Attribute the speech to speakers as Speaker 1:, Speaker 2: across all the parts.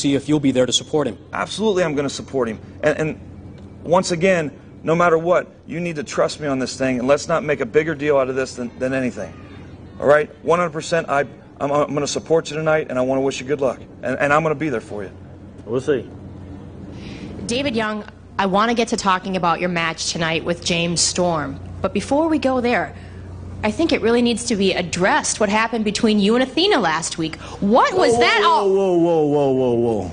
Speaker 1: see if you'll be there to support him.
Speaker 2: Absolutely, I'm going to support him. And once again, no matter what, you need to trust me on this thing, and let's not make a bigger deal out of this than anything. All right? 100%, I'm going to support you tonight, and I want to wish you good luck. And I'm going to be there for you.
Speaker 3: We'll see.
Speaker 4: David Young, I want to get to talking about your match tonight with James Storm. But before we go there, I think it really needs to be addressed what happened between you and Athena last week. What was that all?
Speaker 3: Whoa.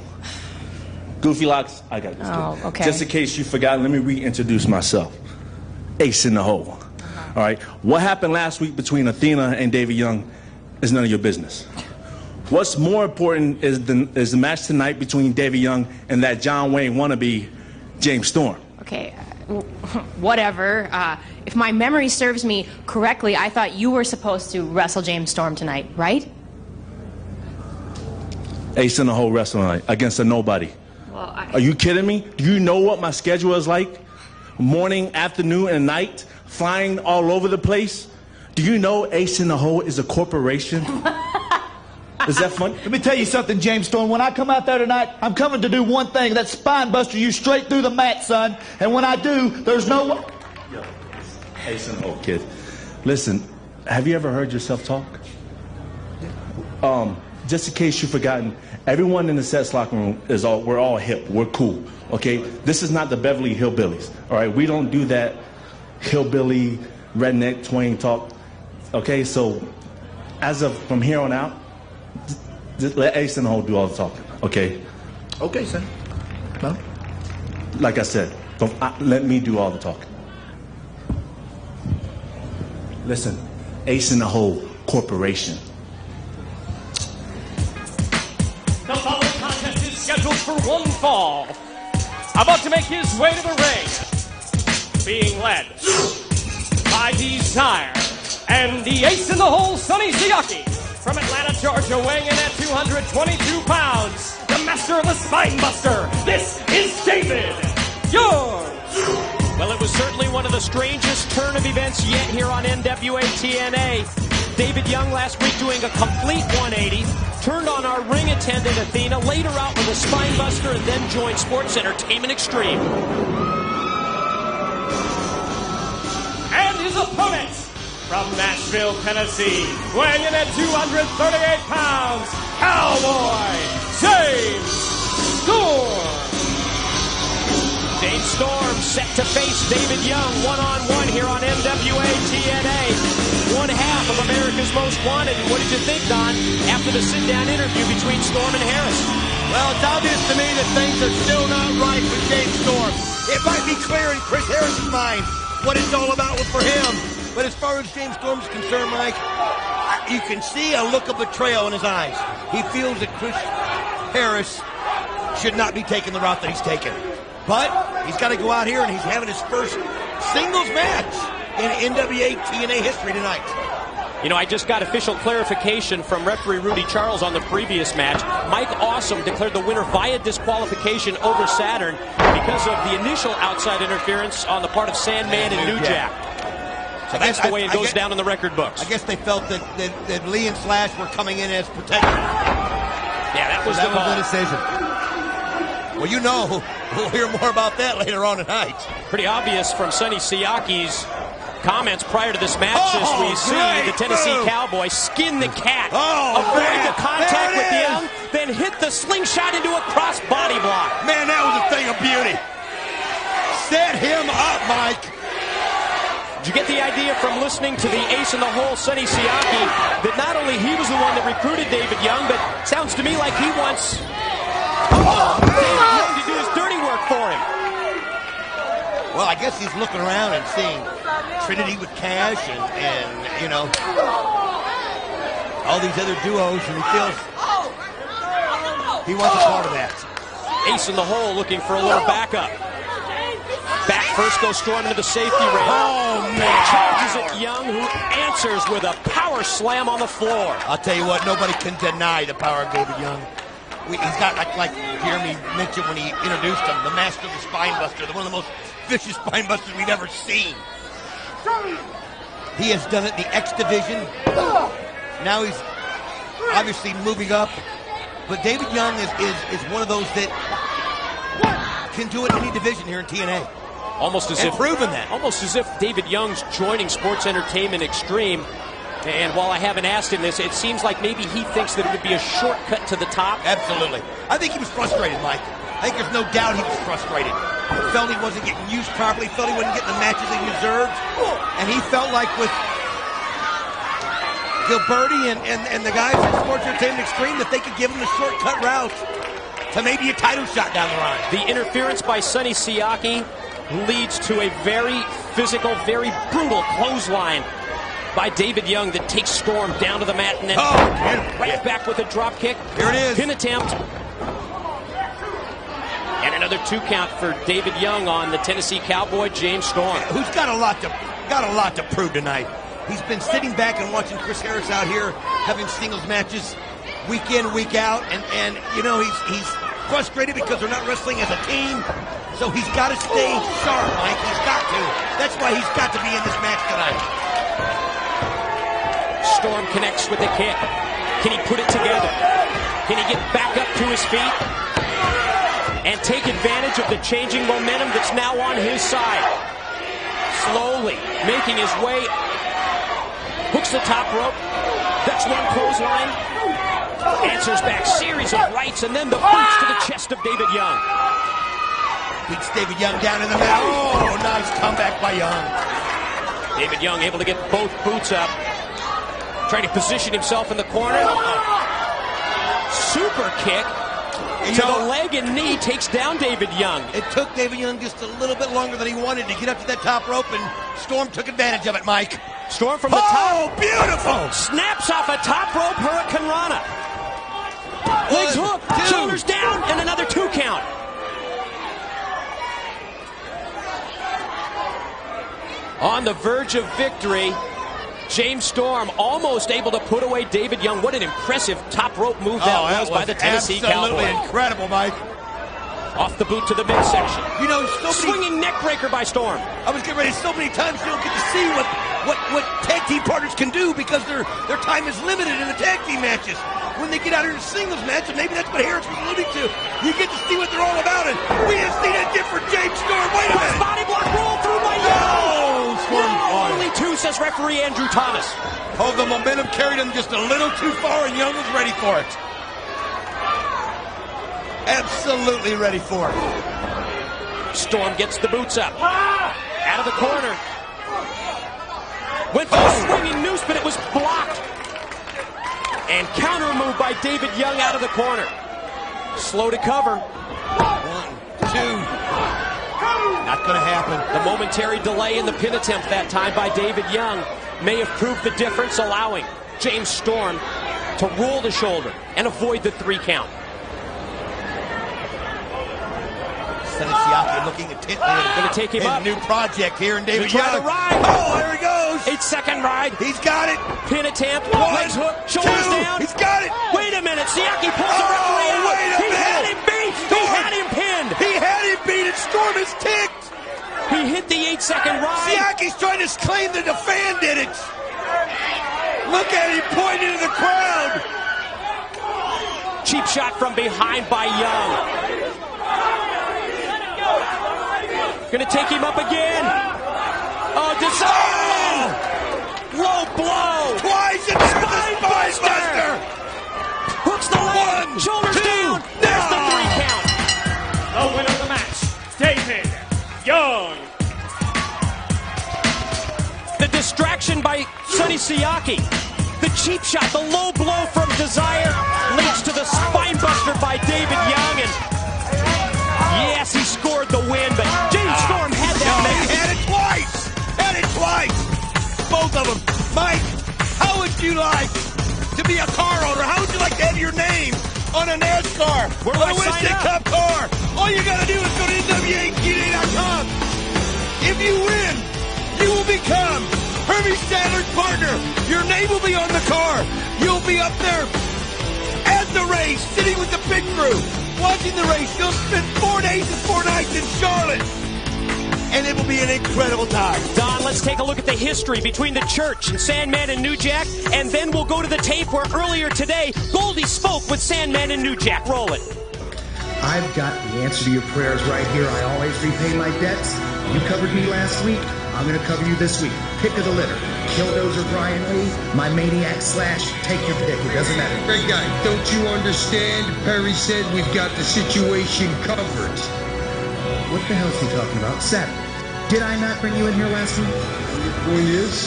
Speaker 3: Goofy Locks, I got this.
Speaker 4: Oh, okay.
Speaker 3: Just in case you forgot, let me reintroduce myself. Ace in the hole. All right? What happened last week between Athena and David Young is none of your business. What's more important is the match tonight between David Young and that John Wayne wannabe, James Storm.
Speaker 4: Okay, whatever. If my memory serves me correctly, I thought you were supposed to wrestle James Storm tonight, right?
Speaker 3: Ace in the hole wrestling tonight against a nobody.
Speaker 4: Well,
Speaker 3: Are you kidding me? Do you know what my schedule is like? Morning, afternoon, and night, flying all over the place. Do you know Ace in the Hole is a corporation? Is that funny?
Speaker 5: Let me tell you something, James Storm. When I come out there tonight, I'm coming to do one thing. That's spine buster you straight through the mat, son. And when I do, there's no way.
Speaker 3: Yo, Ace in the Hole, kid. Listen, have you ever heard yourself talk? Just in case you've forgotten, everyone in the sets locker room we're all hip. We're cool. Okay? This is not the Beverly Hillbillies. All right? We don't do that hillbilly, redneck, twang talk. Okay? So, from here on out, just let Ace in the Hole do all the talking. Okay?
Speaker 5: Okay, son. Well,
Speaker 3: like I said, let me do all the talking. Listen, Ace in the Hole Corporation.
Speaker 6: The following contest is scheduled for one fall. About to make his way to the ring, being led by Desire and the Ace in the Hole, Sonny Siaki. From Atlanta, Georgia, weighing in at 222 pounds, the master of the spine buster. This is David Young. Well, it was certainly one of the strangest turn of events yet here on NWA TNA. David Young last week doing a complete 180, turned on our ring attendant Athena, laid her out with a spine buster, and then joined Sports Entertainment Extreme. And his opponent from Nashville, Tennessee, weighing in at 238 pounds, Cowboy James Storm. James Storm set to face David Young one-on-one here on NWA TNA. One half of America's Most Wanted. And what did you think, Don, after the sit-down interview between Storm and Harris?
Speaker 7: Well, it's obvious to me that things are still not right with James Storm. It might be clear in Chris Harris's mind what it's all about for him. But as far as James Storm is concerned, Mike, you can see a look of betrayal in his eyes. He feels that Chris Harris should not be taking the route that he's taken. But he's got to go out here, and he's having his first singles match in NWA TNA history tonight.
Speaker 6: You know, I just got official clarification from referee Rudy Charles on the previous match. Mike Awesome declared the winner via disqualification over Saturn because of the initial outside interference on the part of Sandman and New Jack. So that's the way it goes down in the record books.
Speaker 7: I guess they felt that Lee and Slash were coming in as protectors.
Speaker 6: Yeah, that was
Speaker 7: the decision. Well, you know, we'll hear more about that later on tonight.
Speaker 6: Pretty obvious from Sonny Siaki's comments prior to this match as we see the Tennessee Cowboy skin the cat, avoid the contact with Young, then hit the slingshot into a cross body block.
Speaker 7: Man, that was a thing of beauty. Set him up, Mike.
Speaker 6: Did you get the idea from listening to the Ace in the Hole, Sonny Siaki, that not only he was the one that recruited David Young, but sounds to me like he wants David Young to do his dirty work for him.
Speaker 7: Well, I guess he's looking around and seeing Trinity with Cash and you know, all these other duos, and he feels he wants a part of that.
Speaker 6: Ace in the Hole looking for a little backup. Back first goes Storm into the safety rail.
Speaker 7: Oh, man.
Speaker 6: Charges at Young, who answers with a power slam on the floor.
Speaker 7: I'll tell you what, nobody can deny the power of David Young. He's got, like Jeremy mentioned when he introduced him, the master of the spine buster, one of the most vicious spine busters we've ever seen. He has done it in the X Division. Now he's obviously moving up But David Young is one of those that can do it in any division here in TNA.
Speaker 6: Almost as if David Young's joining Sports Entertainment Extreme. And while I haven't asked him this, it seems like maybe he thinks that it would be a shortcut to the top.
Speaker 7: Absolutely. I think he was frustrated, Mike. I think there's no doubt he was frustrated. Felt he wasn't getting used properly, felt he wasn't getting the matches he deserved. And he felt like with Gilberti and the guys at Sports Entertainment Extreme that they could give him a shortcut route to maybe a title shot down the line.
Speaker 6: The interference by Sonny Siaki leads to a very physical, very brutal clothesline by David Young that takes Storm down to the mat and then right back with a drop kick.
Speaker 7: Here it is.
Speaker 6: Pin attempt. And another 2 count for David Young on the Tennessee Cowboy, James Storm.
Speaker 7: Who's got a lot to prove tonight. He's been sitting back and watching Chris Harris out here having singles matches week in, week out, and you know, he's frustrated because they're not wrestling as a team. So he's got to stay sharp, Mike. He's got to. That's why he's got to be in this match tonight.
Speaker 6: Storm connects with the kick. Can he put it together? Can he get back up to his feet and take advantage of the changing momentum that's now on his side? Slowly making his way. Hooks the top rope. That's one clothesline. Answers back. Series of rights and then the boots to the chest of David Young.
Speaker 7: Beats David Young down in the mat. Oh, nice comeback by Young.
Speaker 6: David Young able to get both boots up. Trying to position himself in the corner. Super kick to the leg and knee takes down David Young.
Speaker 7: It took David Young just a little bit longer than he wanted to get up to that top rope, and Storm took advantage of it, Mike.
Speaker 6: Storm from the top.
Speaker 7: Oh, beautiful!
Speaker 6: Snaps off a top rope Hurricane Rana. Legs hook, shoulders down, and another 2 count. On the verge of victory, James Storm almost able to put away David Young. What an impressive top rope move that was by the Tennessee Cowboy.
Speaker 7: Absolutely incredible, Mike.
Speaker 6: Off the boot to the midsection.
Speaker 7: You know,
Speaker 6: swinging neck breaker by Storm.
Speaker 7: I was getting ready. So many times you don't get to see what tag team partners can do because their time is limited in the tag team matches. When they get out here in singles match, and maybe that's what Harris was alluding to, you get to see what they're all about. And we have seen a different James Storm. Wait a minute.
Speaker 6: Body block roll through by Young.
Speaker 7: Oh, Storm.
Speaker 6: Only 2, says referee Andrew Thomas.
Speaker 7: Oh, the momentum carried him just a little too far, and Young was ready for it. Absolutely ready for it.
Speaker 6: Storm gets the boots up. Out of the corner. Went for a swinging noose, but it was blocked. And counter move by David Young out of the corner. Slow to cover.
Speaker 7: 1, 2. Not going to happen.
Speaker 6: The momentary delay in the pin attempt that time by David Young may have proved the difference, allowing James Storm to roll the shoulder and avoid the 3 count.
Speaker 7: Sonny Siaki looking intently
Speaker 6: Going to take him up.
Speaker 7: A new project here, and David
Speaker 6: Try
Speaker 7: Young.
Speaker 6: the ride.
Speaker 7: Oh, there he goes.
Speaker 6: 8-second ride.
Speaker 7: He's got it.
Speaker 6: Pin attempt.
Speaker 7: 1,
Speaker 6: Legs hook. Shoulders
Speaker 7: 2.
Speaker 6: down.
Speaker 7: He's got it.
Speaker 6: Wait a minute. Siaki pulls the referee out.
Speaker 7: Wait a
Speaker 6: He
Speaker 7: minute.
Speaker 6: had him beat. He had him pinned.
Speaker 7: He had him beat, and Storm is ticked.
Speaker 6: He hit the 8-second ride.
Speaker 7: Siaki's trying to claim that the fan did it. Look at him pointing to the crowd.
Speaker 6: Cheap shot from behind by Young. Going to take him up again. Oh, Desire! Low blow.
Speaker 7: Twice in the spine buster.
Speaker 6: Hooks the leg.
Speaker 7: 1,
Speaker 6: Shoulders
Speaker 7: 2.
Speaker 6: down. There's the 3 count.
Speaker 1: The winner of the match, David Young.
Speaker 6: The distraction by Sonny Siaki. The cheap shot, the low blow from Desire leads to the spine buster by David Young. And yes, he scored the win, but James Storm had that match.
Speaker 7: He had it twice. Had it twice. Both of them. Mike, how would you like to be a car owner? How would you like to have your name on a NASCAR?
Speaker 6: Where do
Speaker 7: on
Speaker 6: I
Speaker 7: a Winston
Speaker 6: sign up?
Speaker 7: Cup car? All you got to do is go to NWA.com. If you win, you will become Hermie Sadler's partner. Your name will be on the car. You'll be up there at the race, sitting with the pit crew, watching the race. You'll spend 4 days and 4 nights in Charlotte. and it will be an incredible time.
Speaker 6: Don, let's take a look at the history between the Church and Sandman and New Jack, and then we'll go to the tape where earlier today, Goldie spoke with Sandman and New Jack. Roll it.
Speaker 8: I've got the answer to your prayers right here. I always repay my debts. You covered me last week. I'm going to cover you this week. Pick of the litter. Killdozer Brian Lee, my Maniac Slash. Take your pick. It doesn't matter.
Speaker 9: Great guy. Don't you understand? Perry said we've got the situation covered.
Speaker 8: What the hell is he talking about? Saturday. Did I not bring you in here last week?
Speaker 9: Your point is?